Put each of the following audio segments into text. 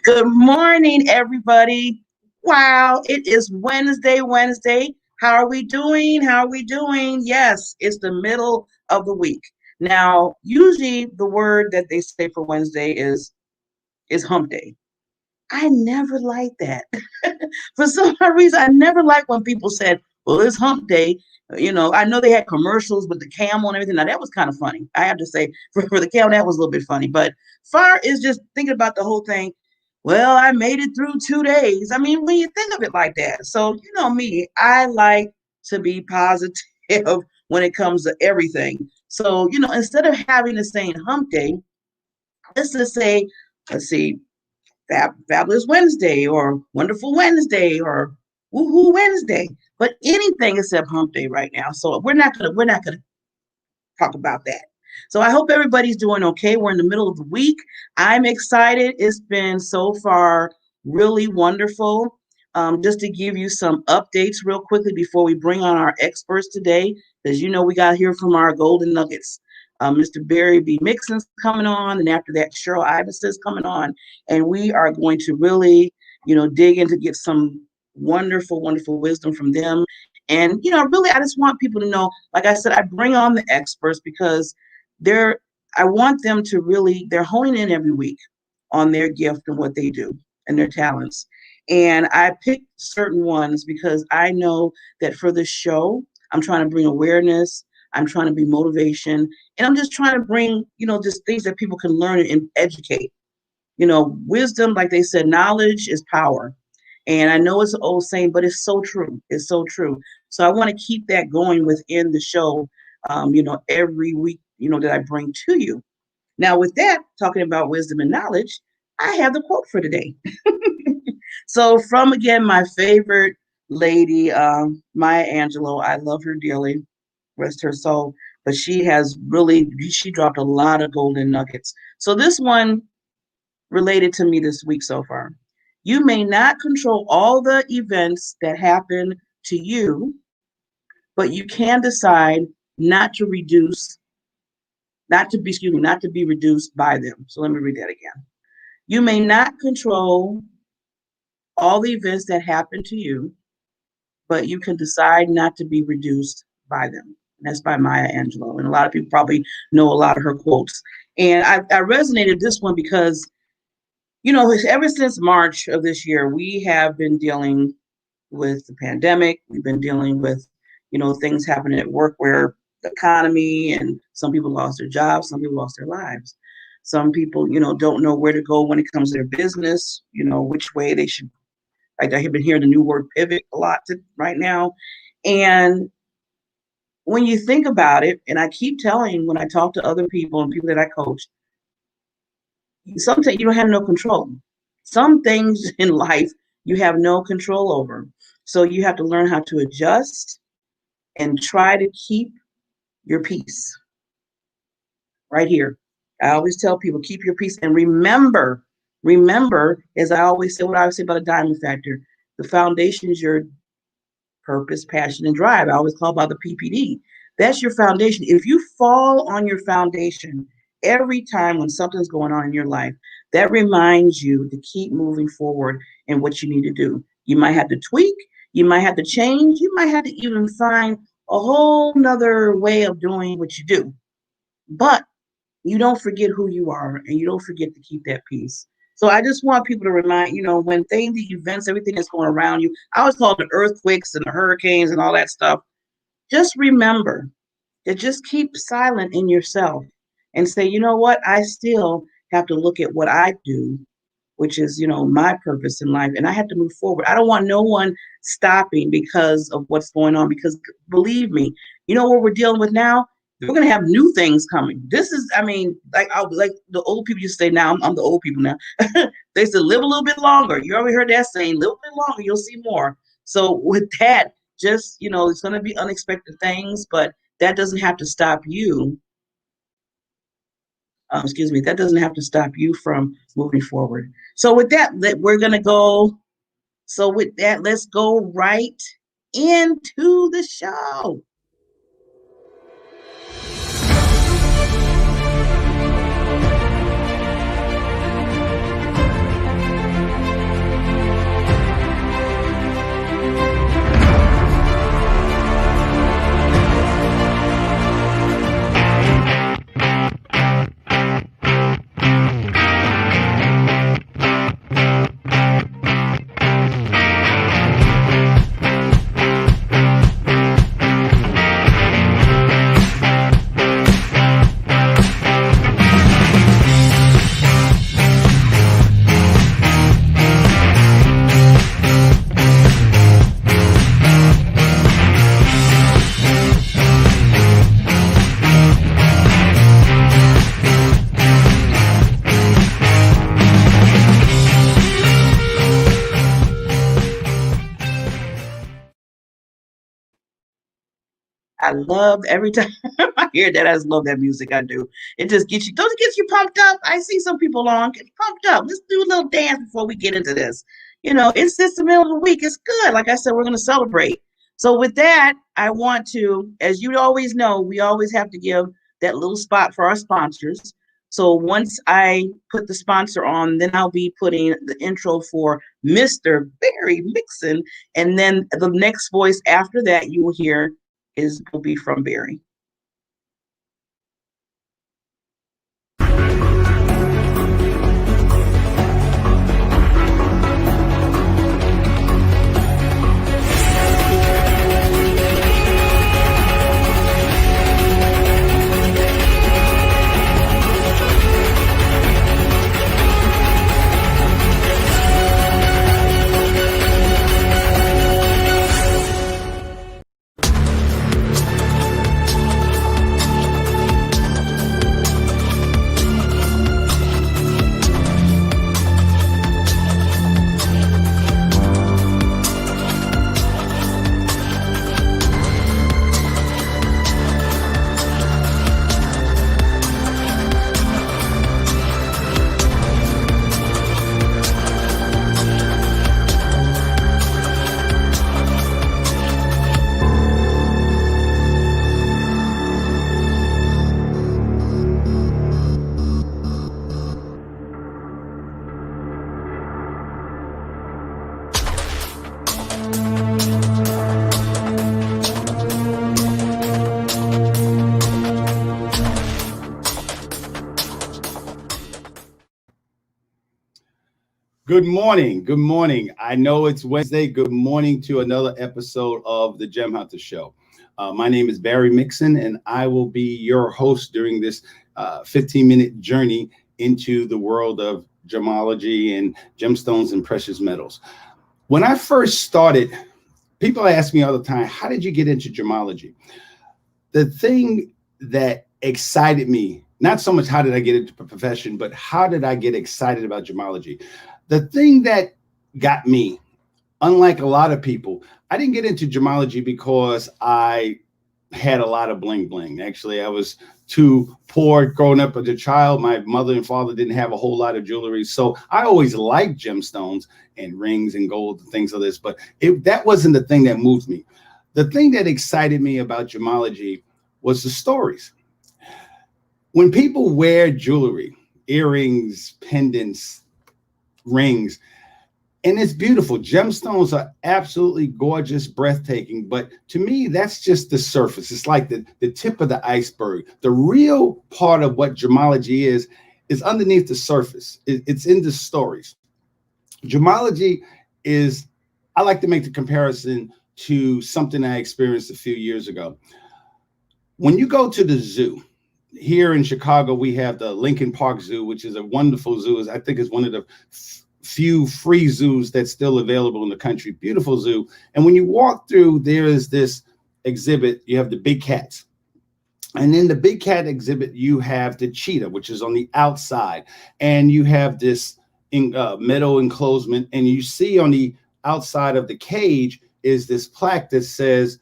Good morning, everybody. Wow, it is Wednesday. How are we doing? How are we doing? Yes, it's the middle of the week. Now, usually the word that they say for Wednesday is hump day. I never liked that. For some reason, I never liked when people said, well, it's hump day. I know they had commercials with the camel and everything. Now, that was kind of funny. I have to say, for the camel, that was a little bit funny. But far is just thinking about the whole thing. Well, I made it through 2 days. I mean, when you think of it like that. So, you know me, I like to be positive when it comes to everything. So, instead of having the saying hump day, let's just say, let's see, Fabulous Wednesday or Wonderful Wednesday or Woohoo Wednesday, but anything except Hump Day right now. So we're not gonna talk about that. So I hope everybody's doing okay. We're in the middle of the week. I'm excited. It's been so far really wonderful. Just to give you some updates real quickly before we bring on our experts today, because we got to hear from our golden nuggets. Mr. Barry B. Mixon's coming on, and after that, Cheryl Iveson's coming on, and we are going to really, dig in to get some wonderful, wonderful wisdom from them. And really, I just want people to know, like I said, I bring on the experts because they're, I want them to really, they're honing in every week on their gift and what they do and their talents. And I picked certain ones because I know that for this show, I'm trying to bring awareness, I'm trying to be motivation, and I'm just trying to bring, just things that people can learn and educate. Wisdom, like they said, knowledge is power. And I know it's an old saying, but it's so true. It's so true. So I want to keep that going within the show, every week, that I bring to you. Now, with that, talking about wisdom and knowledge, I have the quote for today. So, from again, my favorite lady, Maya Angelou. I love her dearly, rest her soul. But she dropped a lot of golden nuggets. So, this one related to me this week so far. You may not control all the events that happen to you, but you can decide not to reduce, not to be reduced by them. So let me read that again. You may not control all the events that happen to you, but you can decide not to be reduced by them. And that's by Maya Angelou. And a lot of people probably know a lot of her quotes. And I resonated this one because ever since March of this year, we have been dealing with the pandemic. We've been dealing with, things happening at work where the economy and some people lost their jobs, some people lost their lives. Some people, don't know where to go when it comes to their business, which way they should. Like I have been hearing the new word pivot a lot right now. And when you think about it, and I keep telling when I talk to other people and people that I coach, sometimes you don't have no control. Some things in life you have no control over. So you have to learn how to adjust and try to keep your peace right here. I always tell people, keep your peace and remember, as I always say, what I always say about a diamond factor, the foundation is your purpose, passion, and drive. I always call about the PPD. That's your foundation. If you fall on your foundation every time when something's going on in your life, that reminds you to keep moving forward in what you need to do. You might have to tweak, you might have to change, you might have to even find a whole nother way of doing what you do. But you don't forget who you are and you don't forget to keep that peace. So I just want people to remind, when things, the events, everything that's going around you, I always call it the earthquakes and the hurricanes and all that stuff. Just remember to just keep silent in yourself and say, you know what, I still have to look at what I do, which is, my purpose in life. And I have to move forward. I don't want no one stopping because of what's going on, because believe me, what we're dealing with now, we're going to have new things coming. This is, I mean, like the old people used to say, now I'm the old people now. They said, live a little bit longer. You already heard that saying, live a bit longer, you'll see more. So with that, just, it's going to be unexpected things, but that doesn't have to stop you. That doesn't have to stop you from moving forward. So with that, we're going to go. So with that, let's go right into the show. I love every time I hear that. I just love that music. I do. It just gets you, don't it get you pumped up? I see some people on, get pumped up. Let's do a little dance before we get into this. It's just the middle of the week. It's good. Like I said, we're going to celebrate. So with that, I want to, as you always know, we always have to give that little spot for our sponsors. So once I put the sponsor on, then I'll be putting the intro for Mr. Barry Mixon. And then the next voice after that you will hear will be from Barry. Good morning. Good morning. I know it's Wednesday. Good morning to another episode of the Gem Hunter Show. My name is Barry Mixon, and I will be your host during this 15-minute journey into the world of gemology and gemstones and precious metals. When I first started, people ask me all the time, how did you get into gemology? The thing that excited me, not so much how did I get into the profession, but how did I get excited about gemology? The thing that got me, unlike a lot of people, I didn't get into gemology because I had a lot of bling bling. Actually, I was too poor growing up as a child. My mother and father didn't have a whole lot of jewelry. So I always liked gemstones and rings and gold and things like this, but that wasn't the thing that moved me. The thing that excited me about gemology was the stories. When people wear jewelry, earrings, pendants, rings, and it's beautiful. Gemstones are absolutely gorgeous, breathtaking, but to me, that's just the surface. It's like the tip of the iceberg. The real part of what gemology is underneath the surface. It's in the stories. Gemology is, I like to make the comparison to something I experienced a few years ago. When you go to the zoo, here in Chicago, we have the Lincoln Park Zoo, which is a wonderful zoo. I think it's one of the few free zoos that's still available in the country. Beautiful zoo. And when you walk through, there is this exhibit. You have the big cats. And in the big cat exhibit, you have the cheetah, which is on the outside. And you have this metal enclosement. And you see on the outside of the cage is this plaque that says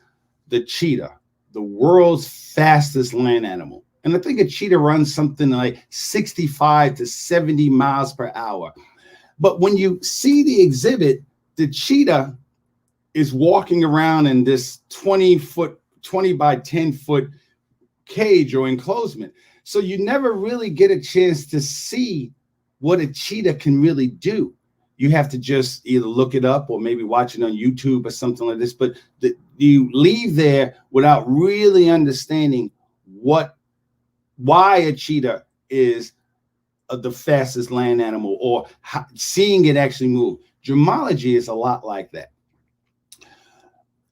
the cheetah, the world's fastest land animal. And I think a cheetah runs something like 65 to 70 miles per hour. But when you see the exhibit, the cheetah is walking around in this 20 by 10 foot cage or enclosement. So you never really get a chance to see what a cheetah can really do. You have to just either look it up or maybe watch it on YouTube or something like this. But you leave there without really understanding why a cheetah is the fastest land animal or seeing it actually move. Gemology is a lot like that.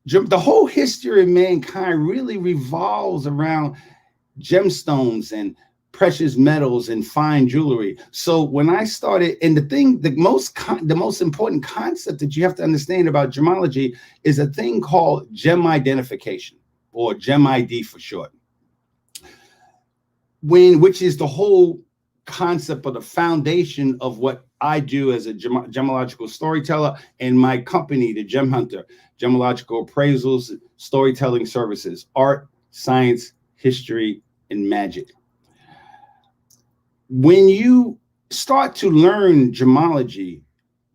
The whole history of mankind really revolves around gemstones and precious metals and fine jewelry. So when I started, and the most important concept that you have to understand about gemology is a thing called gem identification, or gem ID for short. Which is the whole concept or the foundation of what I do as a gemological storyteller and my company, the Gem Hunter, Gemological Appraisals, Storytelling Services, Art, science, history, and magic. When you start to learn gemology,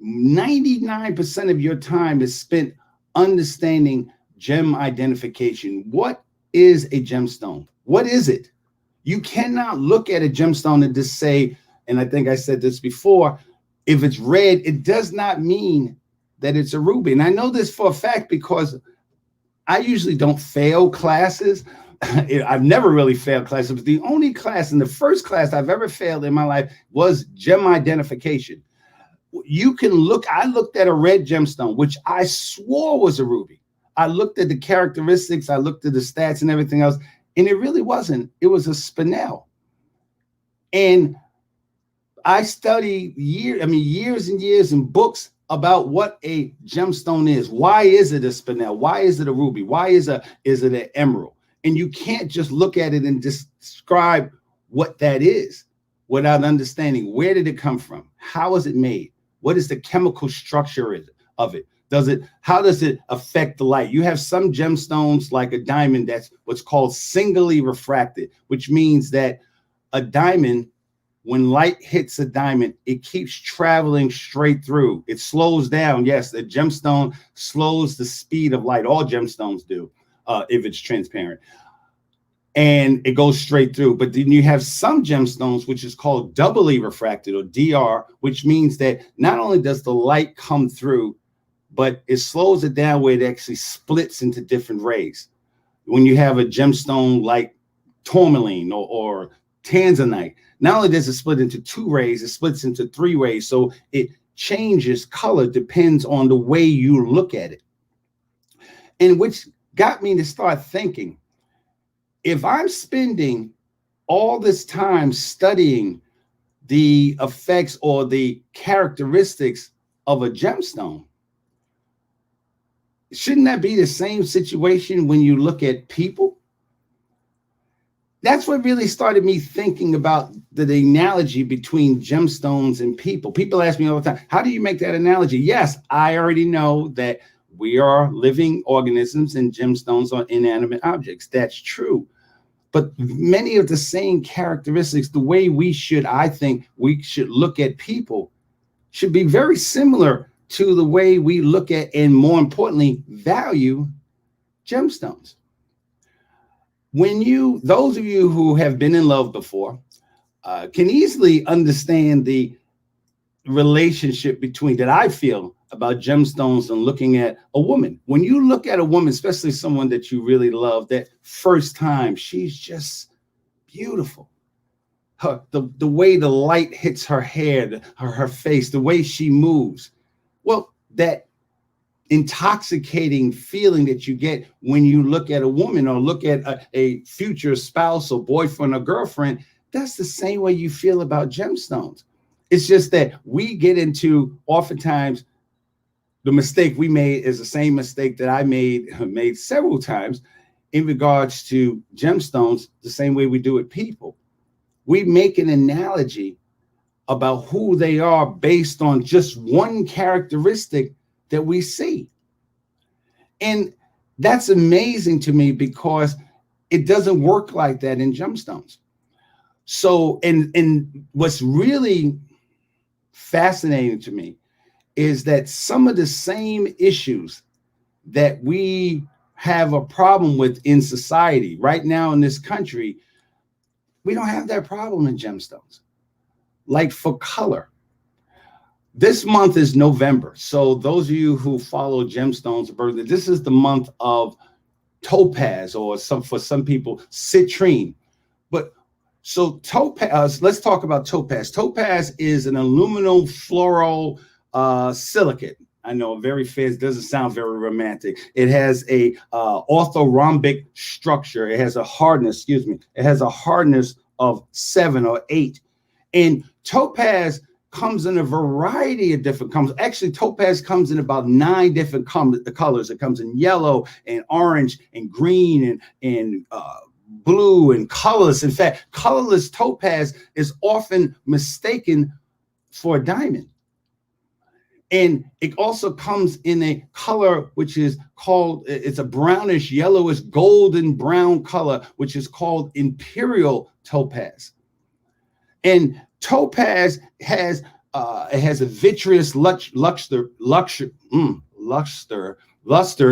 99% of your time is spent understanding gem identification. What is a gemstone? What is it? You cannot look at a gemstone and just say, and I think I said this before, if it's red, it does not mean that it's a ruby. And I know this for a fact because I usually don't fail classes. I've never really failed classes, but the only class, and the first class I've ever failed in my life, was gem identification. You can look, I looked at a red gemstone, which I swore was a ruby. I looked at the characteristics, I looked at the stats and everything else, and it really wasn't. It was a spinel. And I studied years and years in books about what a gemstone is. Why is it a spinel? Why is it a ruby? Why is it an emerald? And you can't just look at it and describe what that is without understanding where did it come from? How is it made? What is the chemical structure of it? How does it affect the light? You have some gemstones like a diamond that's what's called singly refracted, which means that a diamond, when light hits a diamond, it keeps traveling straight through. It slows down. Yes, the gemstone slows the speed of light. All gemstones do, if it's transparent. And it goes straight through. But then you have some gemstones, which is called doubly refracted, or DR, which means that not only does the light come through, but it slows it down where it actually splits into different rays. When you have a gemstone like tourmaline or tanzanite, not only does it split into 2 rays, it splits into 3 rays. So it changes color, depends on the way you look at it. And which got me to start thinking, if I'm spending all this time studying the effects or the characteristics of a gemstone, shouldn't that be the same situation when you look at people? That's what really started me thinking about the analogy between gemstones and people. People ask me all the time, how do you make that analogy? Yes, I already know that we are living organisms and gemstones are inanimate objects. That's true. But many of the same characteristics, the way I think we should look at people, should be very similar to the way we look at, and more importantly, value gemstones. Those of you who have been in love before can easily understand the relationship that I feel about gemstones and looking at a woman. When you look at a woman, especially someone that you really love, that first time, she's just beautiful. The way the light hits her hair, her face, the way she moves. Well, that intoxicating feeling that you get when you look at a woman or look at a future spouse or boyfriend or girlfriend, that's the same way you feel about gemstones. It's just that we get into, oftentimes, the mistake we made is the same mistake that I made several times in regards to gemstones, the same way we do with people. We make an analogy about who they are based on just one characteristic that we see. And that's amazing to me because it doesn't work like that in gemstones. So, and what's really fascinating to me is that some of the same issues that we have a problem with in society right now in this country, we don't have that problem in gemstones. Like for color, this month is November. So those of you who follow gemstones, this is the month of topaz, or for some people, citrine. But so topaz, let's talk about topaz. Topaz is an aluminum fluoro silicate. I know, very fast, doesn't sound very romantic. It has a orthorhombic structure. It has a hardness, it has a hardness of 7 or 8. And topaz comes in a variety of different colors. Actually, topaz comes in about 9 different colors. It comes in yellow and orange and green and blue and colorless. In fact, colorless topaz is often mistaken for a diamond. And it also comes in a color which is called, it's a brownish, yellowish, golden brown color, which is called imperial topaz. And topaz has it has a vitreous luster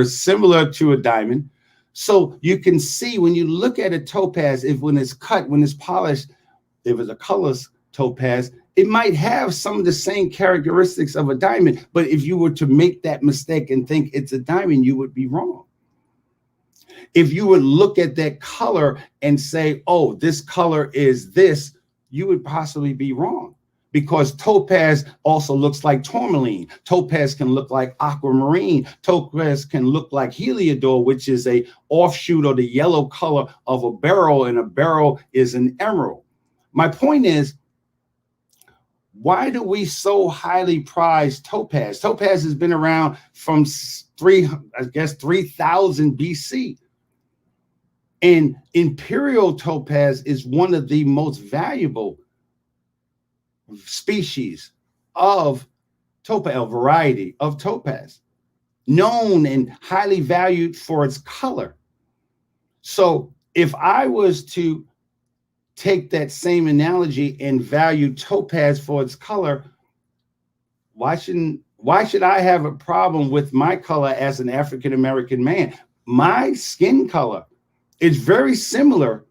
similar to a diamond. So you can see when you look at a topaz, if when it's cut, when it's polished, if it's a colorless topaz, it might have some of the same characteristics of a diamond. But if you were to make that mistake and think it's a diamond, you would be wrong. If you would look at that color and say, oh, this color is this, you would possibly be wrong, because topaz also looks like tourmaline. Topaz can look like aquamarine. Topaz can look like heliodor, which is a offshoot or the yellow color of a beryl, and a beryl is an emerald. My point is, why do we so highly prize topaz? Topaz has been around from 3000 BC. And imperial topaz is one of the most valuable species of topaz, a variety of topaz, known and highly valued for its color. So if I was to take that same analogy and value topaz for its color, why should I have a problem with my color as an African American man? My skin color is very similar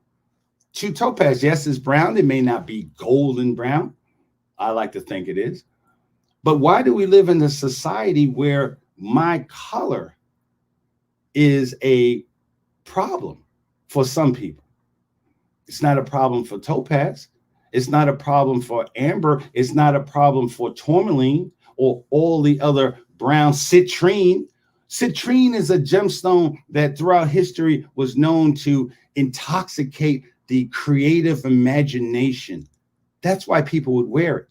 to topaz. Yes, it's brown. It may not be golden brown. I like to think it is. But why do we live in a society where my color is a problem for some people? It's not a problem for topaz. It's not a problem for amber. It's not a problem for tourmaline or all the other brown. Citrine. Citrine is a gemstone that throughout history was known to intoxicate the creative imagination. That's why people would wear it.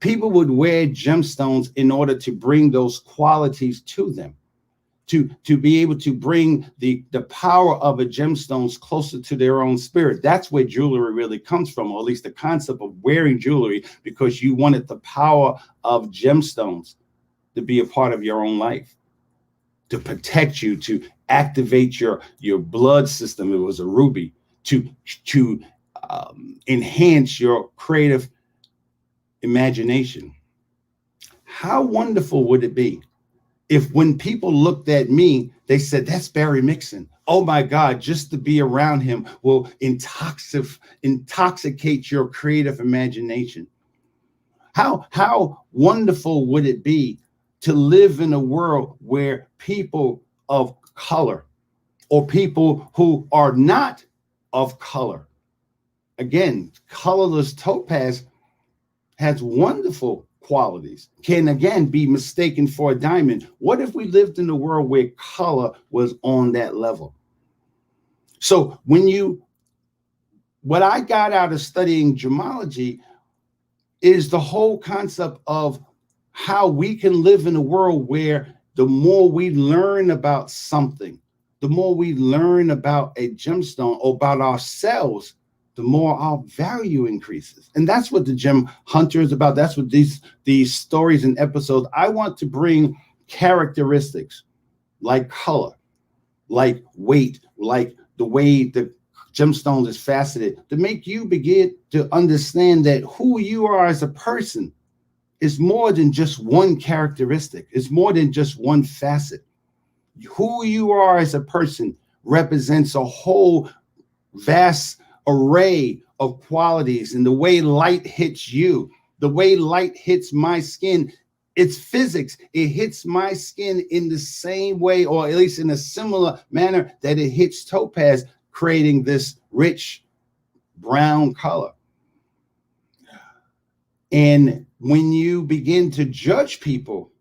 People would wear gemstones in order to bring those qualities to them, to be able to bring the power of a gemstones closer to their own spirit. That's where jewelry really comes from, or at least the concept of wearing jewelry, because you wanted the power of gemstones to be a part of your own life, to protect you, to activate your blood system. It was a ruby to enhance your creative imagination. How wonderful would it be if when people looked at me, they said, that's Barry Mixon. Oh my God, just to be around him will intoxicate your creative imagination. How wonderful would it be to live in a world where people of color, or people who are not of color, again, colorless topaz has wonderful qualities, can again be mistaken for a diamond. What if we lived in a world where color was on that level? So what I got out of studying gemology is the whole concept of how we can live in a world where the more we learn about something, the more we learn about a gemstone or about ourselves, the more our value increases. And that's what the Gem Hunter is about. That's what these stories and episodes, I want to bring characteristics like color, like weight, like the way the gemstones is faceted, to make you begin to understand that who you are as a person is more than just one characteristic. It's more than just one facet. Who you are as a person represents a whole vast array of qualities, and the way light hits you, the way light hits my skin, it's physics. It hits my skin in the same way, or at least in a similar manner that it hits topaz, creating this rich brown color. And when you begin to judge people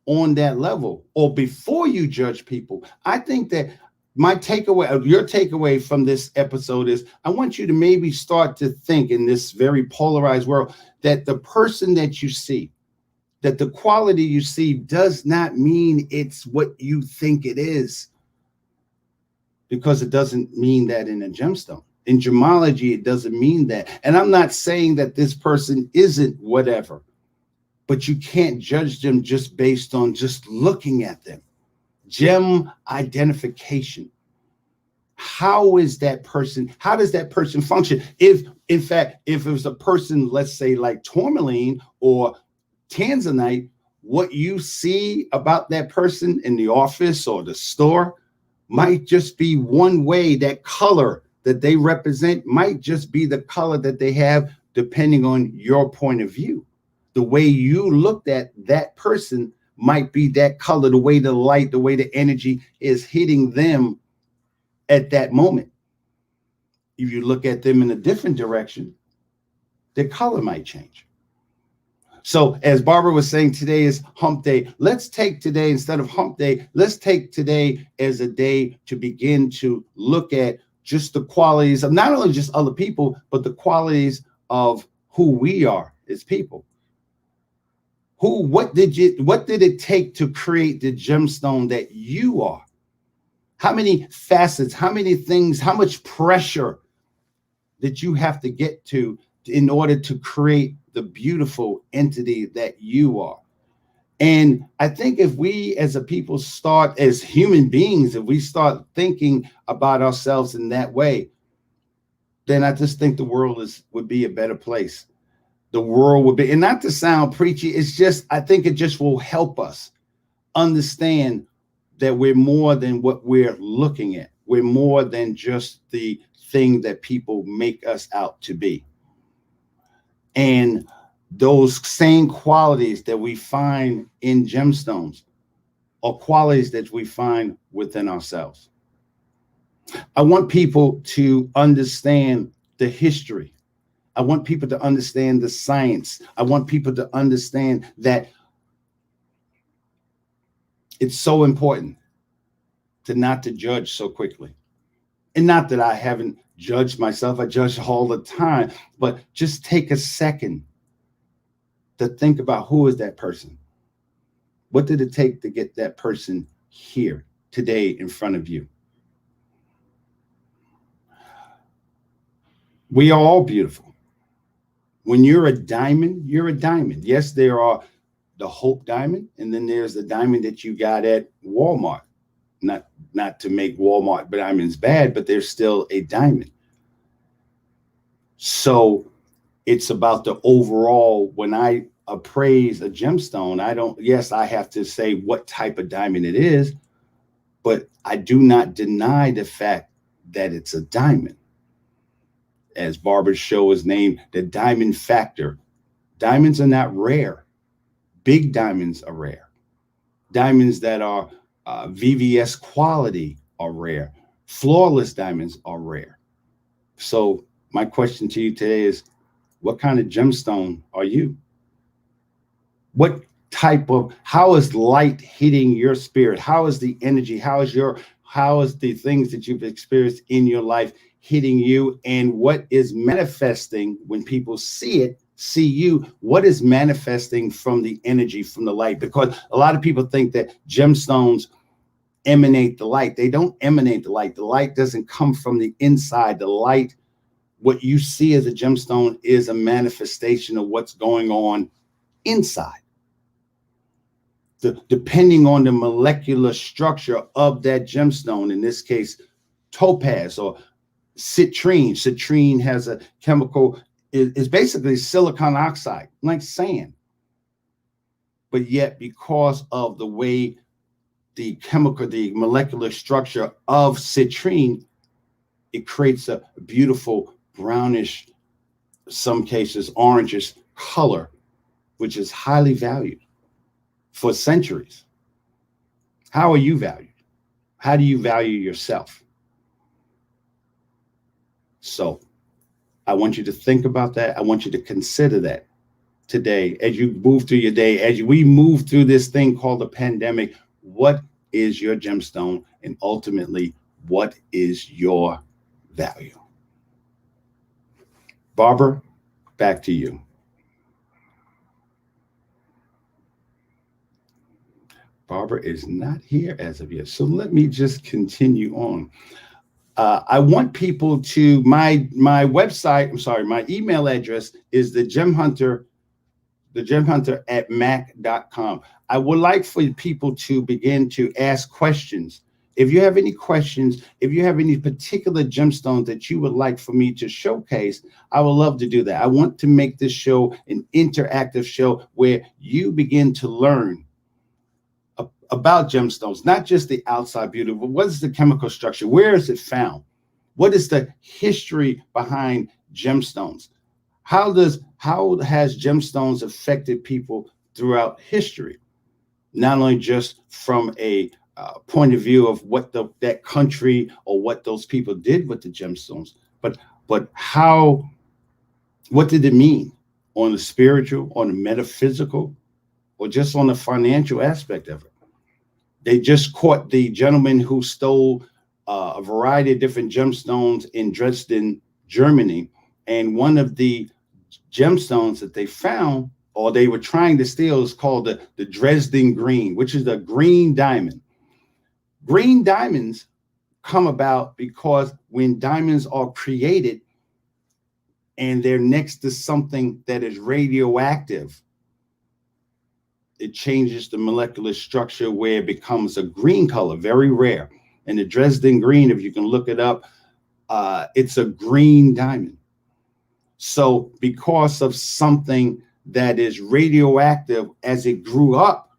on that level, or before you judge people, I think that my takeaway, your takeaway from this episode is, I want you to maybe start to think in this very polarized world that the person that you see, that the quality you see does not mean it's what you think it is, because it doesn't mean that in a gemstone. In gemology, it doesn't mean that. And I'm not saying that this person isn't whatever, but you can't judge them just based on just looking at them. Gem identification. How does that person function? If, in fact, if it was a person, let's say like tourmaline or tanzanite, what you see about that person in the office or the store might just be one way. That color that they represent might just be the color that they have, depending on your point of view. The way you looked at that person might be that color, the way the light, the way the energy is hitting them at that moment. If you look at them in a different direction, their color might change. So as Barbara was saying, today is hump day. Let's take today, instead of hump day, let's take today as a day to begin to look at just the qualities of not only just other people, but the qualities of who we are as people. What did it take to create the gemstone that you are? How many facets, how many things, how much pressure that you have to get to in order to create the beautiful entity that you are? And I think if we as a people start, as human beings, if we start thinking about ourselves in that way, then I just think the world would be a better place. The world would be, and not to sound preachy, it's just, I think it just will help us understand that we're more than what we're looking at. We're more than just the thing that people make us out to be. And those same qualities that we find in gemstones are qualities that we find within ourselves. I want people to understand the history. I want people to understand the science. I want people to understand that it's so important not to judge so quickly. And not that I haven't judged myself, I judge all the time, but just take a second to think about, who is that person? What did it take to get that person here today in front of you? We are all beautiful. When you're a diamond, you're a diamond. Yes, there are the Hope diamond, and then there's the diamond that you got at Walmart. Not to make Walmart diamonds bad, but they're still a diamond. So it's about the overall. When I appraise a gemstone, I have to say what type of diamond it is, but I do not deny the fact that it's a diamond. As Barbara's show is named, the Diamond Factor. Diamonds are not rare. Big diamonds are rare. Diamonds that are VVS quality are rare. Flawless diamonds are rare. So my question to you today is, what kind of gemstone are you? How is light hitting your spirit? How is the energy? How is the things that you've experienced in your life hitting you? And what is manifesting when people see you? What is manifesting from the energy, from the light? Because a lot of people think that gemstones emanate the light. They don't emanate the light. The light doesn't come from the inside. The light, what you see as a gemstone, is a manifestation of what's going on inside. Depending on the molecular structure of that gemstone, in this case, topaz or citrine. Citrine has a chemical, is basically silicon oxide, like sand. But yet, because of the way the molecular structure of citrine, it creates a beautiful brownish, some cases orangish color, which is highly valued for centuries. How are you valued? How do you value yourself? So I want you to think about that. I want you to consider that today as you move through your day, as we move through this thing called the pandemic. What is your gemstone? And ultimately, what is your value? Barbara, back to you. Barbara is not here as of yet. So let me just continue on. I want people to, my website, my email address is the thegemhunter@mac.com. I would like for people to begin to ask questions. If you have any questions, if you have any particular gemstones that you would like for me to showcase, I would love to do that. I want to make this show an interactive show where you begin to learn about gemstones, not just the outside beauty, but what is the chemical structure? Where is it found? What is the history behind gemstones? How has gemstones affected people throughout history? Not only just from a point of view of what that country or what those people did with the gemstones, but how, what did it mean on the spiritual, on the metaphysical, or just on the financial aspect of it? They just caught the gentleman who stole a variety of different gemstones in Dresden, Germany. And one of the gemstones that they found, or they were trying to steal, is called the Dresden Green, which is a green diamond. Green diamonds come about because when diamonds are created and they're next to something that is radioactive, it changes the molecular structure where it becomes a green color, very rare. And the Dresden Green, if you can look it up, it's a green diamond. So because of something that is radioactive, as it grew up,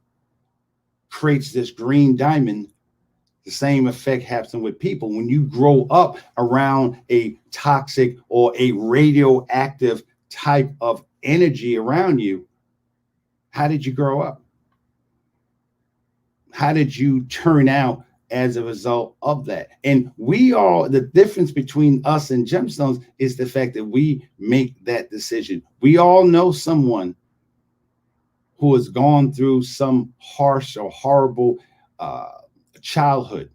creates this green diamond, the same effect happens with people. When you grow up around a toxic or a radioactive type of energy around you, how did you grow up? How did you turn out as a result of that? And the difference between us and gemstones is the fact that we make that decision. We all know someone who has gone through some harsh or horrible childhood.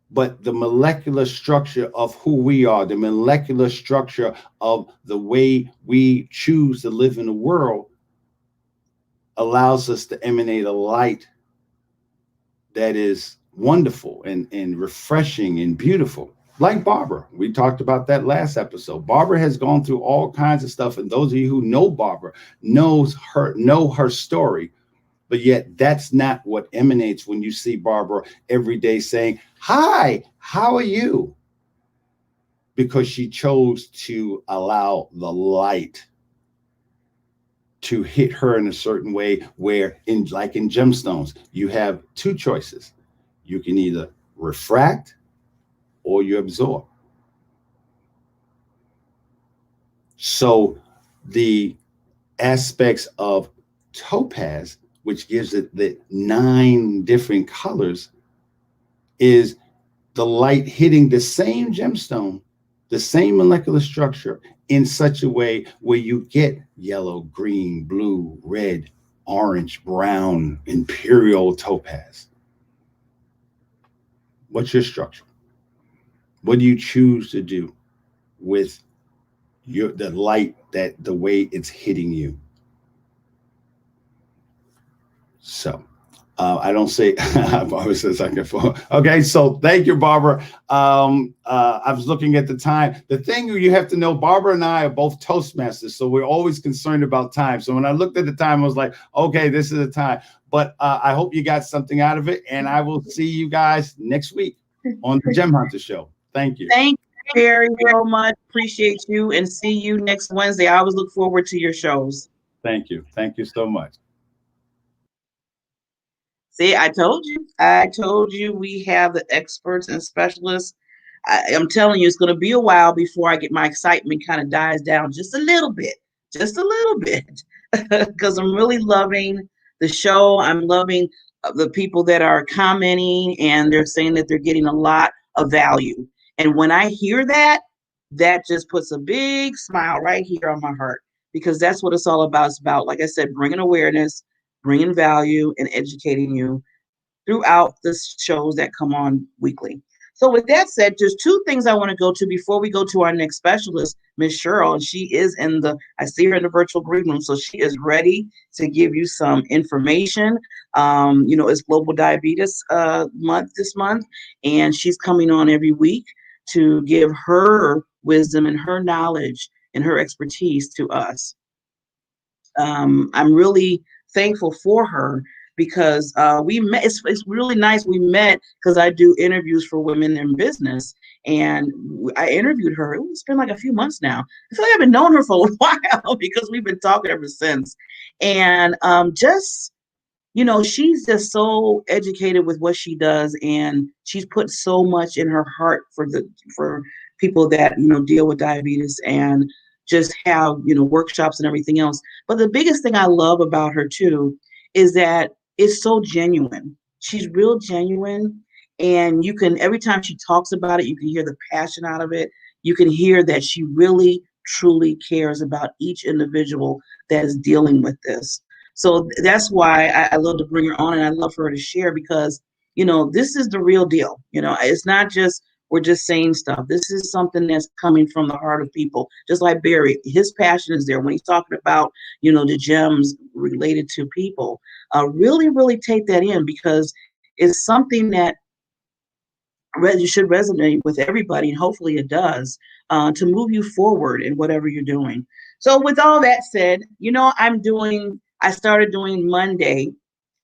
But the molecular structure of who we are, the molecular structure of the way we choose to live in the world, allows us to emanate a light that is wonderful and refreshing and beautiful. Like Barbara, we talked about that last episode. Barbara has gone through all kinds of stuff, and those of you who know Barbara know her story. But yet that's not what emanates when you see Barbara every day saying, "Hi, how are you?" Because she chose to allow the light to hit her in a certain way, where like in gemstones, you have two choices. You can either refract or you absorb. So the aspects of topaz, which gives it the 9 different colors, is the light hitting the same gemstone, the same molecular structure, in such a way where you get yellow, green, blue, red, orange, brown, imperial topaz. What's your structure? What do you choose to do with the light, that the way it's hitting you? So I don't say Barbara says I can phone. Okay, so thank you, Barbara. I was looking at the time. The thing you have to know, Barbara and I are both Toastmasters, so we're always concerned about time. So when I looked at the time, I was like, okay, this is the time. But I hope you got something out of it, and I will see you guys next week on the Gem Hunter Show. Thank you. Thank you very much. Appreciate you, and see you next Wednesday. I always look forward to your shows. Thank you. Thank you so much. See, I told you we have the experts and specialists. I'm telling you, it's going to be a while before my excitement kind of dies down just a little bit, because I'm really loving the show. I'm loving the people that are commenting, and they're saying that they're getting a lot of value. And when I hear that, that just puts a big smile right here on my heart, because that's what it's all about. It's about, like I said, bringing awareness, bringing value, and educating you throughout the shows that come on weekly. So with that said, there's 2 things I want to go to before we go to our next specialist, Miss Cheryl, and she is I see her in the virtual green room, so she is ready to give you some information. It's Global Diabetes Month this month, and she's coming on every week to give her wisdom and her knowledge and her expertise to us. I'm really thankful for her because we met. It's really nice. We met because I do interviews for women in business, and I interviewed her. It's been like a few months now. I feel like I've been knowing her for a while because we've been talking ever since. And just she's just so educated with what she does, and she's put so much in her heart for people that deal with diabetes and just have workshops and everything else. But the biggest thing I love about her too is that it's so genuine. She's real genuine, and you can every time she talks about it, you can hear the passion out of it. You can hear that she really truly cares about each individual that is dealing with this. So that's why I love to bring her on, and I love for her to share because, this is the real deal. It's not just we're just saying stuff. This is something that's coming from the heart of people. Just like Barry, his passion is there when he's talking about, the gems related to people. Really, really take that in because it's something that should resonate with everybody, and hopefully it does, to move you forward in whatever you're doing. So with all that said, I started doing Monday,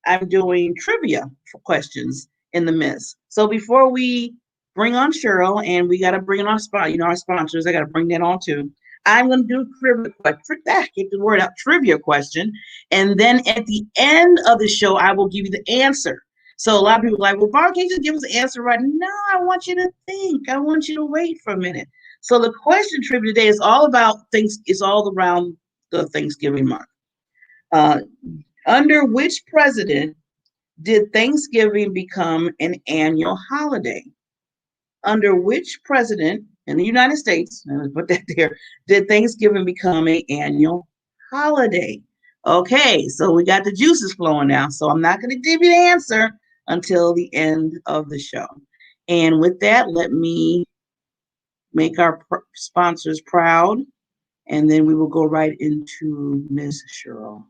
I'm doing trivia for questions in the midst. So before we bring on Cheryl, and we got to bring on our sponsors, I got to bring that on too. I'm going to do get the word out, trivia question. And then at the end of the show, I will give you the answer. So a lot of people are like, well, Barb, can't you just give us the answer right? No, I want you to think. I want you to wait for a minute. So the question trivia today is all about things. It's all around the Thanksgiving month. Under which president did Thanksgiving become an annual holiday? Under which president in the United States, let's put that there, did Thanksgiving become an annual holiday? Okay, so we got the juices flowing now. So I'm not going to give you the answer until the end of the show. And with that, let me make our sponsors proud, and then we will go right into Ms. Cheryl.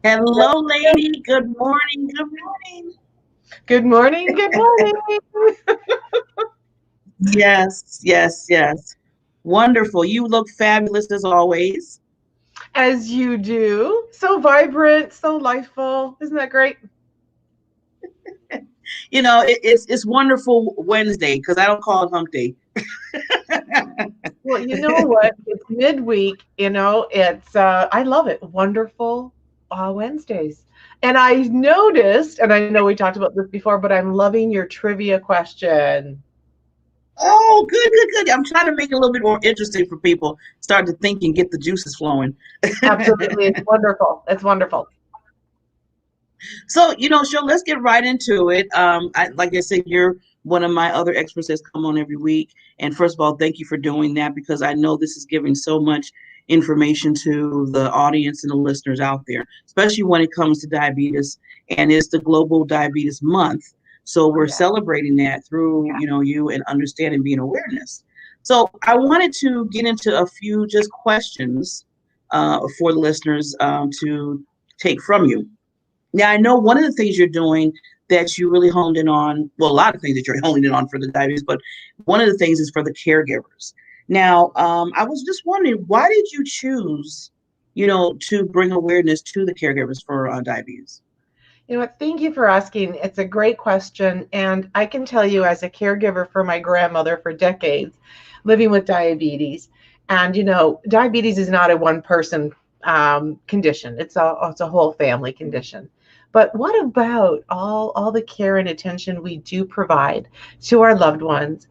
Hello, lady. Good morning. Good morning. Good morning. Good morning. Yes, yes, yes. Wonderful. You look fabulous as always. As you do. So vibrant, so lifeful. Isn't that great? It's wonderful Wednesday because I don't call it hump day. Well, you know what? It's midweek. It's I love it. Wonderful Wednesdays. And I noticed, and I know we talked about this before, but I'm loving your trivia question. Oh, good, good, good. I'm trying to make it a little bit more interesting for people. Start to think and get the juices flowing. Absolutely. It's wonderful. It's wonderful. So, Cheryl, let's get right into it. Like I said, you're one of my other experts that's come on every week. And first of all, thank you for doing that because I know this is giving so much information to the audience and the listeners out there, especially when it comes to diabetes. And it's the Global Diabetes Month. So we're celebrating that through, you and understanding being awareness. So I wanted to get into a few just questions for the listeners to take from you. Now, I know one of the things you're doing that you really honed in on, well, a lot of things that you're honing in on for the diabetes, but one of the things is for the caregivers. Now, I was just wondering, why did you choose, to bring awareness to the caregivers for diabetes? You know what? Thank you for asking. It's a great question. And I can tell you, as a caregiver for my grandmother for decades, living with diabetes, and diabetes is not a one person condition. It's a whole family condition. But what about all the care and attention we do provide to our loved ones?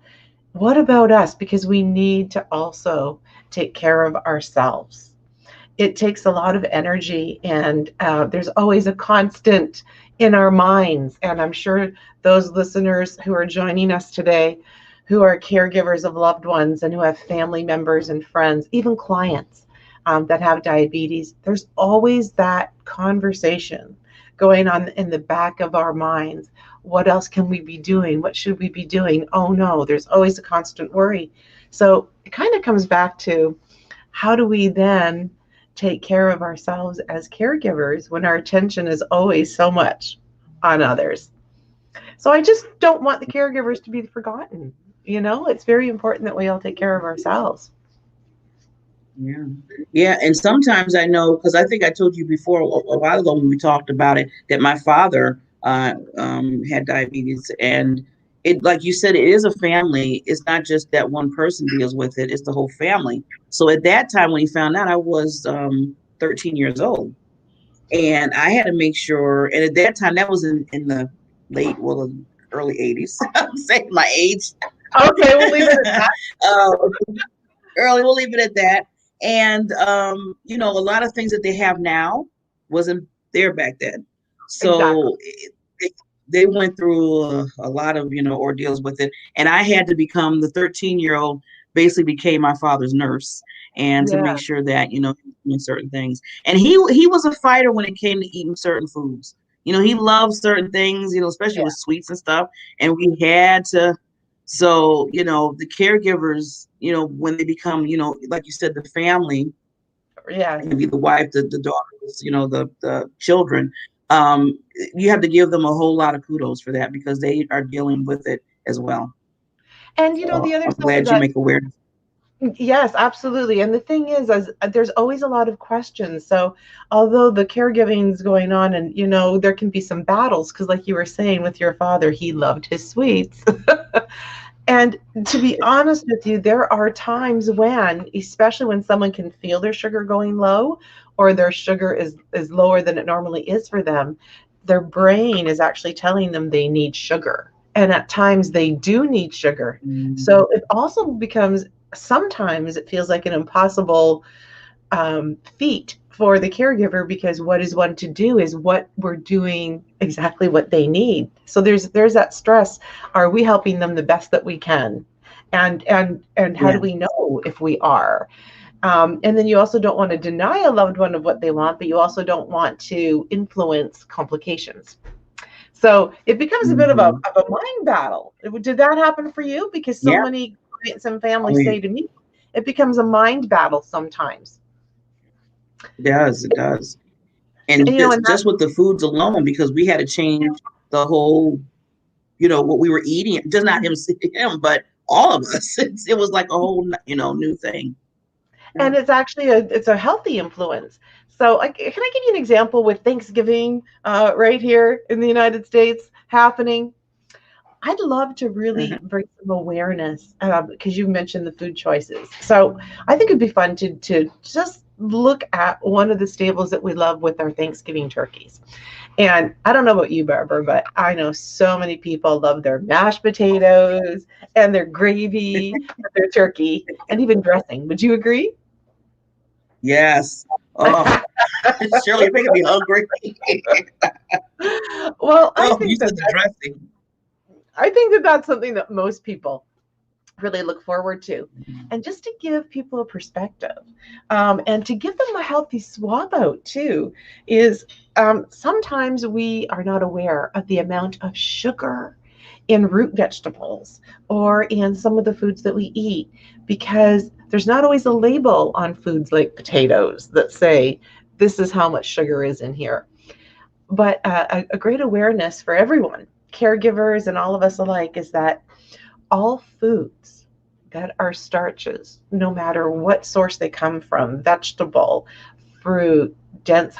What about us? Because we need to also take care of ourselves. It takes a lot of energy, and there's always a constant in our minds. And I'm sure those listeners who are joining us today, who are caregivers of loved ones and who have family members and friends, even clients that have diabetes, there's always that conversation going on in the back of our minds. What else can we be doing? What should we be doing? Oh no, there's always a constant worry. So it kind of comes back to, how do we then take care of ourselves as caregivers when our attention is always so much on others? So I just don't want the caregivers to be forgotten. It's very important that we all take care of ourselves. Yeah. Yeah. And sometimes I know, because I think I told you before a while ago when we talked about it, that my father had diabetes. And it, like you said, it is a family. It's not just that one person deals with it, it's the whole family. So at that time, when he found out, I was 13 years old. And I had to make sure, and at that time, that was in the early 80s. I'm saying my age. Okay, we'll leave it at that. Early, we'll leave it at that. And a lot of things that they have now wasn't there back then. So they went through a lot of ordeals with it. And I had to become, the 13-year-old basically became my father's nurse, and to make sure that doing certain things. And he was a fighter when it came to eating certain foods. He loved certain things, especially with sweets and stuff. And we had to. So, the caregivers, when they become, like you said, the family, maybe the wife, the daughters, the children, you have to give them a whole lot of kudos for that, because they are dealing with it as well. And, the other I'm glad you make awareness. Yes, absolutely. And the thing is there's always a lot of questions. So although the caregiving is going on, and, there can be some battles, because like you were saying with your father, he loved his sweets. And to be honest with you, there are times when, especially when someone can feel their sugar going low, or their sugar is lower than it normally is for them, their brain is actually telling them they need sugar. And at times they do need sugar. Mm-hmm. So it also becomes, sometimes it feels like an impossible feat for the caregiver, because what is one to do is what we're doing exactly what they need. So there's that stress. Are we helping them the best that we can? And how do we know if we are? And then you also don't want to deny a loved one of what they want, but you also don't want to influence complications. So it becomes a bit of a mind battle. Did that happen for you? Because so many clients and families say to me, it becomes a mind battle sometimes. It does. And just with the foods alone, because we had to change the whole, what we were eating, just not him, but all of us. It was like a whole, new thing. And it's actually it's a healthy influence. So can I give you an example with Thanksgiving right here in the United States happening? I'd love to really bring some awareness, because you mentioned the food choices. So I think it'd be fun to just look at one of the staples that we love with our Thanksgiving turkeys. And I don't know about you, Barbara, but I know so many people love their mashed potatoes and their gravy, and their turkey, and even dressing. Would you agree? Yes. Oh, Shirley, you're making me hungry. Well, I think dressing. I think that that's something that most people really look forward to. And just to give people a perspective, and to give them a healthy swap out too, is sometimes we are not aware of the amount of sugar in root vegetables or in some of the foods that we eat, because there's not always a label on foods like potatoes that say, this is how much sugar is in here. But a great awareness for everyone, caregivers and all of us alike, is that all foods that are starches, no matter what source they come from, vegetable, fruit, dense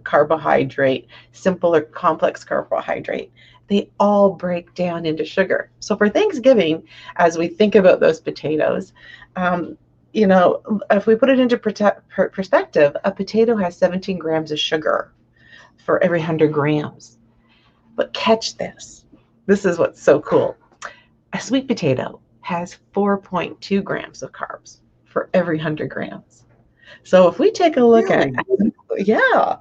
carbohydrate, simple or complex carbohydrate, they all break down into sugar. So for Thanksgiving, as we think about those potatoes, if we put it into perspective, a potato has 17 grams of sugar for every 100 grams. But catch this. This is what's so cool. A sweet potato has 4.2 grams of carbs for every 100 grams. So if we take a look at, yeah.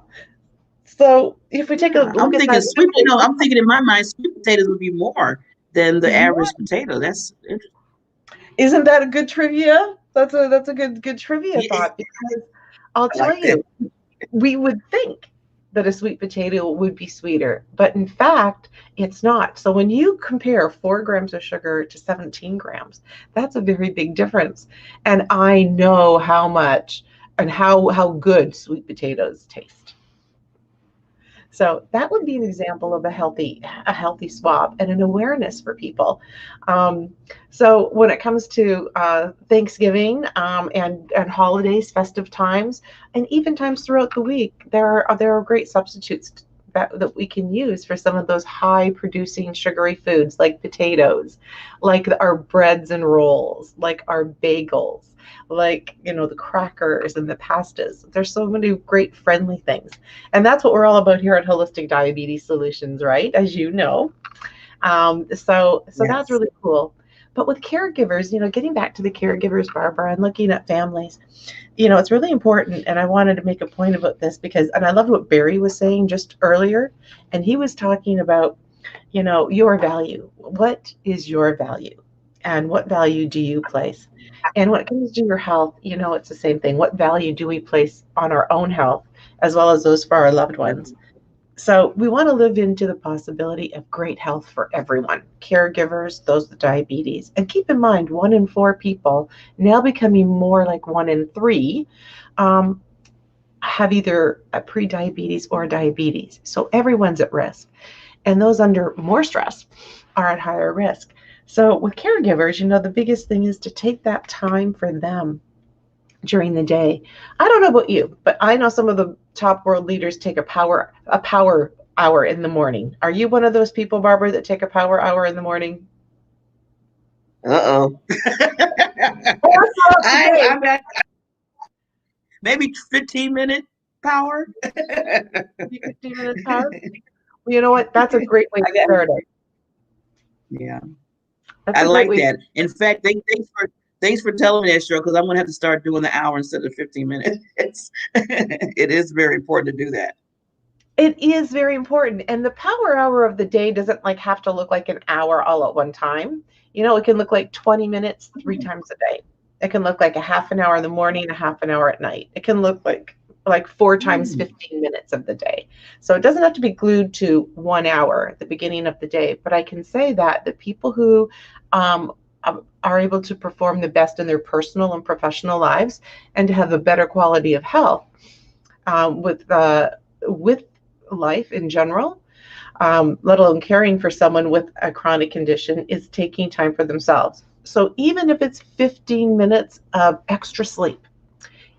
So if we take a look I'm at thinking that, sweet, I'm thinking in my mind, sweet potatoes would be more than the average potato. That's interesting. Isn't that a good trivia? That's a good trivia thought, because I'll tell you, we would think that a sweet potato would be sweeter, but in fact, it's not. So when you compare 4 grams of sugar to 17 grams, that's a very big difference. And I know how much and how good sweet potatoes taste. So that would be an example of a healthy swap and an awareness for people. So when it comes to Thanksgiving and holidays, festive times, and even times throughout the week, there are great substitutes that we can use for some of those high producing sugary foods, like potatoes, like our breads and rolls, like our bagels, like the crackers and the pastas. There's so many great friendly things, and that's what we're all about here at Holistic Diabetes Solutions, right? As you know, so Yes. That's really cool. But with caregivers, getting back to the caregivers, Barbara, and looking at families, it's really important. And I wanted to make a point about this and I loved what Barry was saying just earlier. And he was talking about, your value. What is your value? And what value do you place? And when it comes to your health, it's the same thing. What value do we place on our own health as well as those for our loved ones? So we want to live into the possibility of great health for everyone, caregivers, those with diabetes. And keep in mind, 1 in 4 people, now becoming more like 1 in 3, have either a pre-diabetes or diabetes. So everyone's at risk. And those under more stress are at higher risk. So with caregivers, the biggest thing is to take that time for them during the day. I don't know about you, but I know some of the top world leaders take a power hour in the morning. Are you one of those people, Barbara, that take a power hour in the morning? I'm maybe 15-minute power. 15 minutes power. Well, you know what? That's a great way to start it. Yeah, I like that. In fact, thanks for telling me that, Cheryl, because I'm going to have to start doing the hour instead of 15 minutes. It is very important to do that. It is very important. And the power hour of the day doesn't have to look like an hour all at one time. It can look like 20 minutes 3 times a day. It can look like a half an hour in the morning, a half an hour at night. It can look like 4 times 15 minutes of the day. So it doesn't have to be glued to 1 hour at the beginning of the day. But I can say that the people who are able to perform the best in their personal and professional lives and to have a better quality of health with life in general, let alone caring for someone with a chronic condition, is taking time for themselves. So even if it's 15 minutes of extra sleep,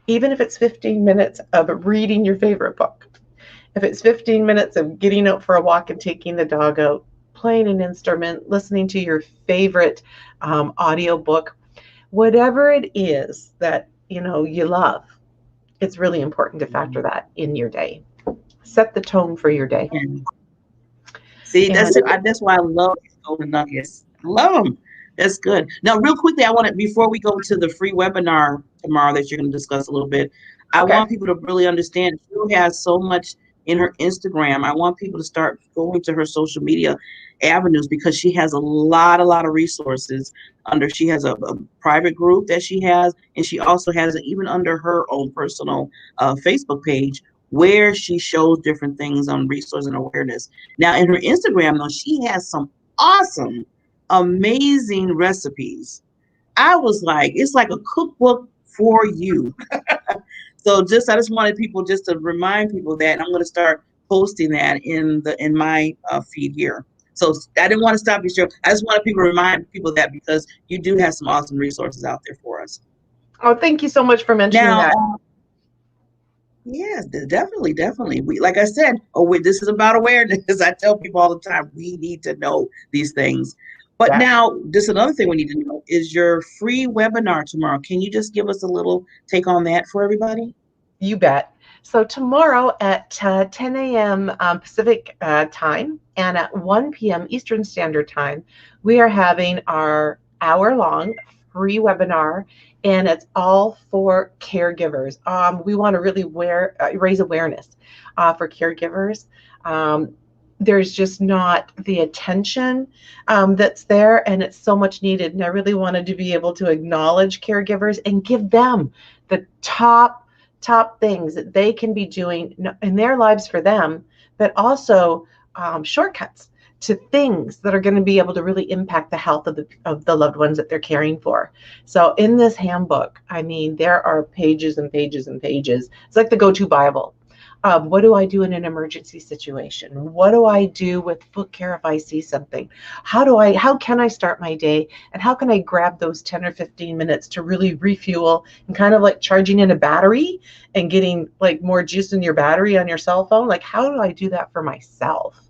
even if it's 15 minutes of reading your favorite book, if it's 15 minutes of getting out for a walk and taking the dog out, playing an instrument, listening to your favorite audio book, whatever it is that you love, it's really important to factor that in your day. Set the tone for your day. See, that's why I love these golden nuggets. Love them. That's good. Now, real quickly, before we go to the free webinar tomorrow that you're going to discuss a little bit, I want people to really understand she has so much in her Instagram. I want people to start going to her social media avenues because she has a lot of resources she has a private group that she has, and she also has even under her own personal Facebook page where she shows different things on resource and awareness. Now in her Instagram though, she has some awesome, amazing recipes. I was like, it's like a cookbook for you. So I just wanted people just to remind people that I'm going to start posting that in my feed here. So I didn't want to stop you, Cheryl. I just wanted people to remind people that because you do have some awesome resources out there for us. Oh, thank you so much for mentioning that. Yes, definitely, definitely. We, like I said, this is about awareness. I tell people all the time, we need to know these things. But Yeah. now, just another thing we need to know is your free webinar tomorrow. Can you just give us a little take on that for everybody? You bet. So tomorrow at 10 a.m. Pacific time and at 1 p.m. Eastern Standard Time, we are having our hour-long free webinar, and it's all for caregivers. We want to really raise awareness for caregivers. Um, there's just not the attention that's there, and it's so much needed. And I really wanted to be able to acknowledge caregivers and give them the top things that they can be doing in their lives for them, but also shortcuts to things that are going to be able to really impact the health of the loved ones that they're caring for. So in this handbook, I mean, there are pages and pages and pages. It's like the go-to Bible. What do I do in an emergency situation? What do I do with foot care if I see something? How can I start my day? And how can I grab those 10 or 15 minutes to really refuel and kind of like charging in a battery and getting like more juice in your battery on your cell phone? Like, how do I do that for myself?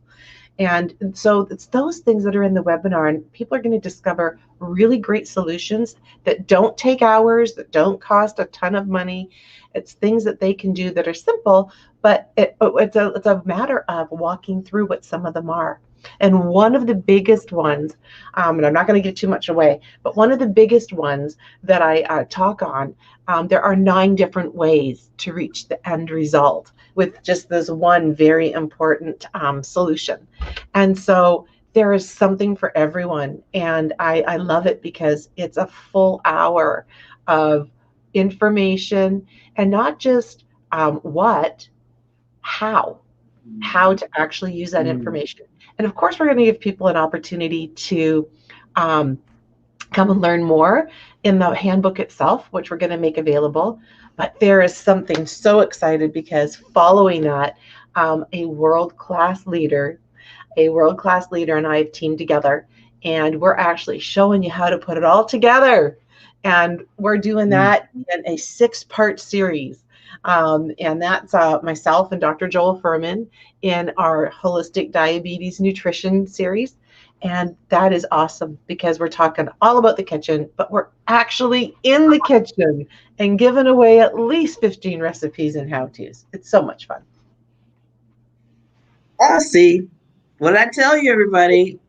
And so it's those things that are in the webinar, and people are going to discover really great solutions that don't take hours, that don't cost a ton of money. It's things that they can do that are simple, but it's a matter of walking through what some of them are. And one of the biggest ones, and I'm not going to give too much away, but one of the biggest ones that I talk on, there are 9 different ways to reach the end result with just this one very important solution. And so there is something for everyone. And I love it because it's a full hour of information, and not just how to actually use that information. And of course, we're going to give people an opportunity to come and learn more in the handbook itself, which we're going to make available. But there is something so excited because following that, a world-class leader and I have teamed together, and we're actually showing you how to put it all together. And we're doing that in a 6-part series. And that's myself and Dr. Joel Furman in our Holistic Diabetes Nutrition series. And that is awesome because we're talking all about the kitchen, but we're actually in the kitchen and giving away at least 15 recipes and how-tos. It's so much fun. I see. What did I tell you, everybody?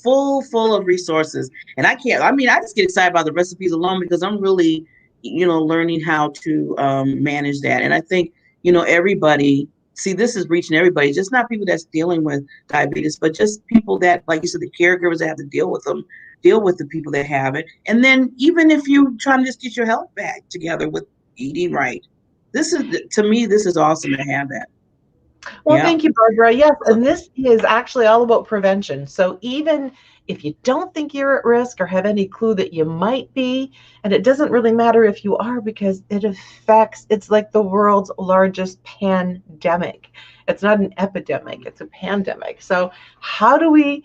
Full of resources. And I just get excited about the recipes alone because I'm really, learning how to manage that. And I think, everybody, see, this is reaching everybody, just not people that's dealing with diabetes, but just people that, like you said, the caregivers that have to deal with them, deal with the people that have it. And then even if you trying to just get your health back together with eating right, to me, this is awesome to have that. Well, thank you, Barbara. Yes, and this is actually all about prevention. So even if you don't think you're at risk or have any clue that you might be, and it doesn't really matter if you are because it's like the world's largest pandemic. It's not an epidemic, it's a pandemic. So how do we,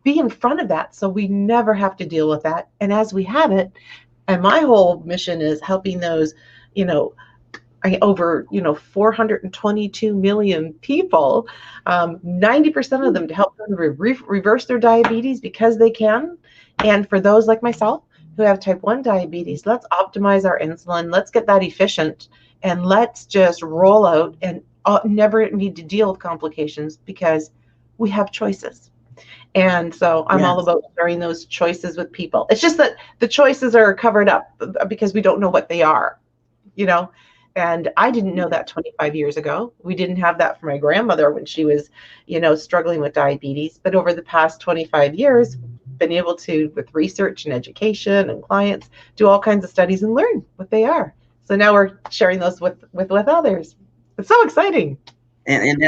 be in front of that so we never have to deal with that? And as we have it, and my whole mission is helping those, over 422 million people, 90% of them, to help them reverse their diabetes because they can. And for those like myself who have type 1 diabetes, let's optimize our insulin, let's get that efficient, and let's just roll out and never need to deal with complications because we have choices. And so I'm all about sharing those choices with people. It's just that the choices are covered up because we don't know what they are, And I didn't know that 25 years ago. We didn't have that for my grandmother when she was, struggling with diabetes. But over the past 25 years, been able to, with research and education and clients, do all kinds of studies and learn what they are. So now we're sharing those with others. It's so exciting. And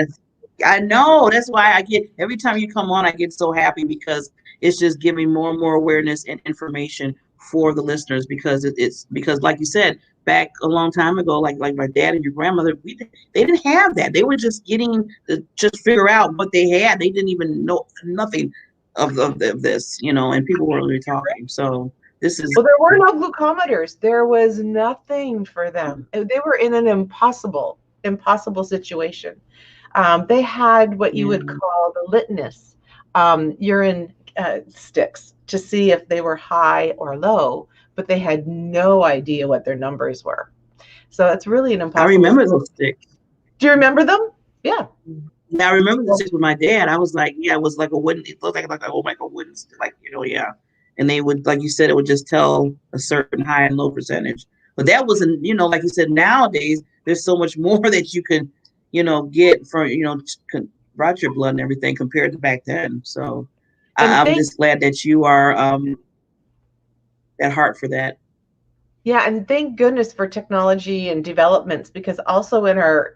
I know that's why every time you come on, I get so happy because it's just giving more and more awareness and information for the listeners because because like you said, back a long time ago, like my dad and your grandmother, they didn't have that. They were just getting to just figure out what they had. They didn't even know nothing of this, and people weren't really talking. So this is. Well, there were no glucometers. There was nothing for them. They were in an impossible impossible situation. They had what you would call the litmus urine sticks to see if they were high or low, but they had no idea what their numbers were. So it's really an impossible. I remember those sticks. Do you remember them? Yeah. Yeah, I remember the sticks with my dad. I was like, yeah, it was like a wooden. It looked like a wooden stick, like yeah. And they would, like you said, it would just tell a certain high and low percentage. But that wasn't, like you said, nowadays there's so much more that you can, get from, brought your blood and everything compared to back then. So I'm just glad that you are at heart for that. Yeah, and thank goodness for technology and developments, because also in our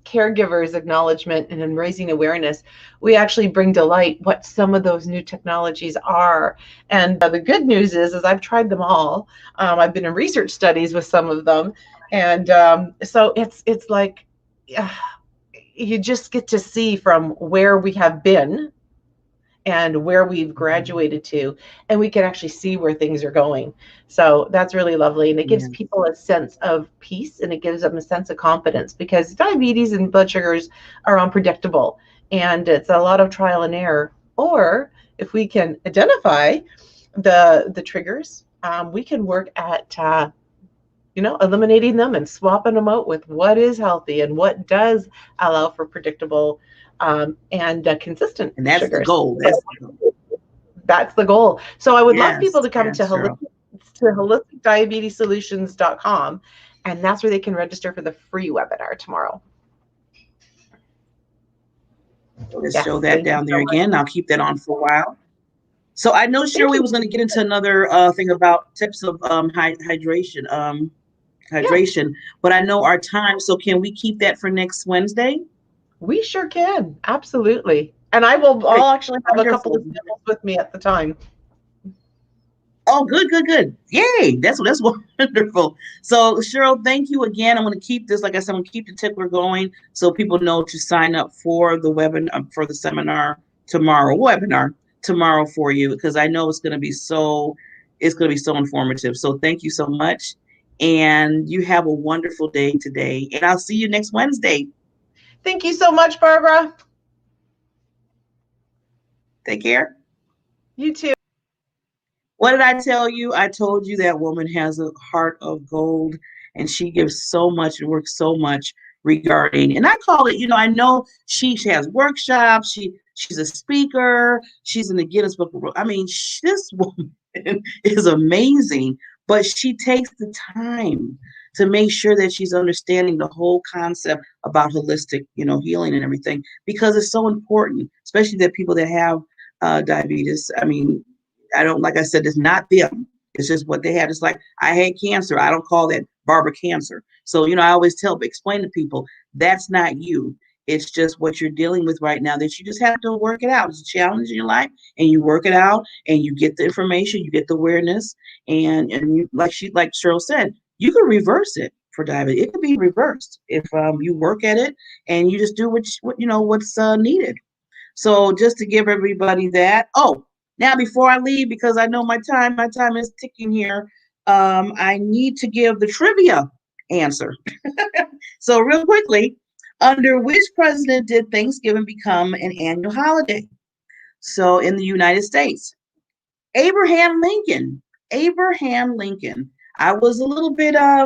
caregivers acknowledgement and in raising awareness, we actually bring to light what some of those new technologies are. And the good news is I've tried them all. I've been in research studies with some of them, and so it's like you just get to see from where we have been and where we've graduated to, and we can actually see where things are going. So that's really lovely. And it gives people a sense of peace, and it gives them a sense of confidence, because diabetes and blood sugars are unpredictable, and it's a lot of trial and error. Or if we can identify the triggers, we can work at eliminating them and swapping them out with what is healthy and what does allow for predictable and consistent and that's sugars. The goal. That's the goal. So I would love people to come to holisticdiabetessolutions.com, and that's where they can register for the free webinar tomorrow. Let's show that down there again. I'll keep that on for a while. So I know Shirley was going to get into another thing about tips of hydration, but I know our time. So can we keep that for next Wednesday? We sure can. Absolutely. And I'll actually have a couple of samples with me at the time. Oh, good. Yay. That's wonderful. So Cheryl, thank you again. I'm going to keep this, like I said, I'm going to keep the tickler going so people know to sign up for the webinar, for the seminar tomorrow, for you, because I know it's going to be so informative. So thank you so much. And you have a wonderful day today. And I'll see you next Wednesday. Thank you so much, Barbara. Take care. You too. What did I tell you? I told you that woman has a heart of gold, and she gives so much and works so much regarding, and I call it, I know she has workshops. She's a speaker. She's in the Guinness Book of World. I mean, this woman is amazing, but she takes the time to make sure that she's understanding the whole concept about holistic, healing and everything, because it's so important, especially that people that have diabetes. I mean, like I said, it's not them. It's just what they have. It's like, I had cancer. I don't call that Barbara cancer. So, I always explain to people, that's not you. It's just what you're dealing with right now, that you just have to work it out. It's a challenge in your life, and you work it out, and you get the information, you get the awareness, and you, like Cheryl said, you can reverse it for diabetes. It can be reversed if you work at it and you just do what's needed. So just to give everybody that. Oh, now before I leave, because I know my time is ticking here, I need to give the trivia answer. So real quickly, under which president did Thanksgiving become an annual holiday? So in the United States, Abraham Lincoln. I was a little bit, I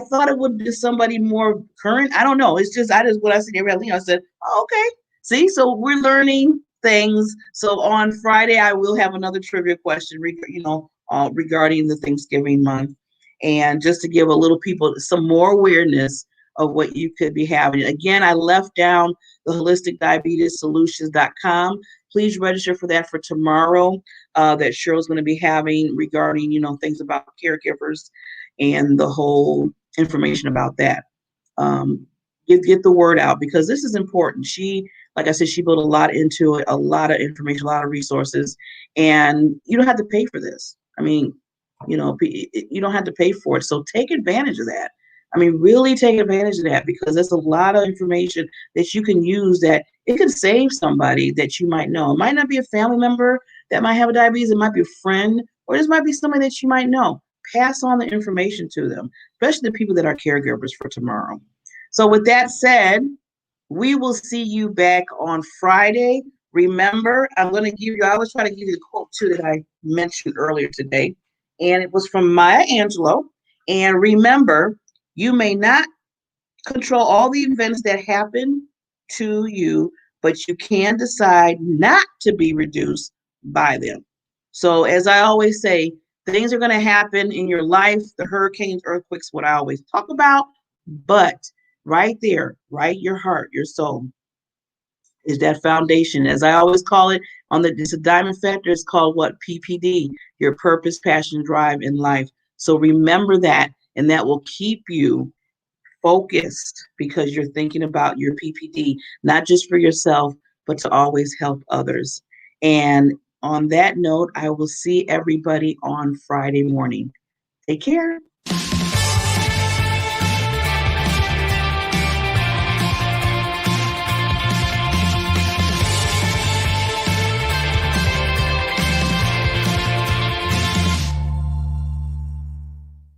thought it would be somebody more current. I don't know. It's just, when I said Abraham Lincoln, I said, oh, okay. See, so we're learning things. So on Friday, I will have another trivia question, regarding the Thanksgiving month. And just to give a little people some more awareness of what you could be having. Again, I left down the holisticdiabetessolutions.com. Please register for that for tomorrow, that Cheryl's going to be having regarding, things about caregivers and the whole information about that. Get the word out, because this is important. Like I said, she built a lot into it, a lot of information, a lot of resources, and you don't have to pay for this. I mean, you don't have to pay for it. So take advantage of that. I mean, really take advantage of that, because there's a lot of information that you can use that it could save somebody that you might know. It might not be a family member that might have a diabetes. It might be a friend, or this might be somebody that you might know. pass on the information to them, especially the people that are caregivers for tomorrow. So with that said, we will see you back on Friday. Remember, I was trying to give you the quote too that I mentioned earlier today, and it was from Maya Angelou. And remember, you may not control all the events that happen to you, but you can decide not to be reduced by them. So, as I always say, things are going to happen in your life, the hurricanes, earthquakes, what I always talk about, but right there, right, your heart, your soul is that foundation. As I always call it, it's a diamond factor. It's called what? PPD, your purpose, passion, drive in life. So remember that, and that will keep you focused because you're thinking about your PPD, not just for yourself, but to always help others. And on that note, I will see everybody on Friday morning. Take care.